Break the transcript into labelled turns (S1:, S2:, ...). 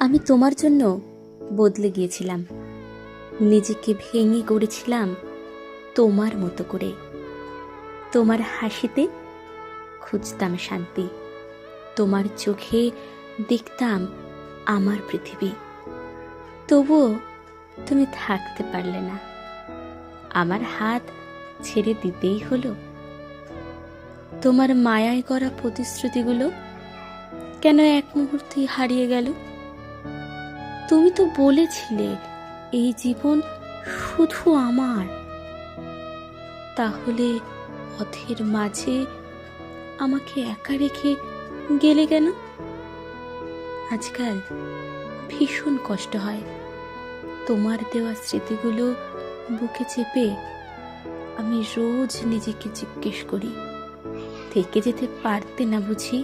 S1: আমি তোমার জন্য বদলে গিয়েছিলাম, নিজেকে ভেঙে গড়েছিলাম তোমার মতো করে। তোমার হাসিতে খুঁজতাম শান্তি, তোমার চোখে দেখতাম আমার পৃথিবী। তবুও তুমি থাকতে পারলে না, আমার হাত ছেড়ে দিতেই হলো। তোমার মায়ায় করা প্রতিশ্রুতিগুলো কেন এক মুহূর্তেই হারিয়ে গেল? তুমি তো বলেছিলে এই জীবন শুধু আমার, তাহলে পথের মাঝে আমাকে একা রেখে গেলে কেন? আজকাল ভীষণ কষ্ট হয়, তোমার দেওয়া স্মৃতিগুলো বুকে চেপে আমি রোজ নিজেকে জিজ্ঞেস করি, থেকে যেতে পারতে না বুঝি?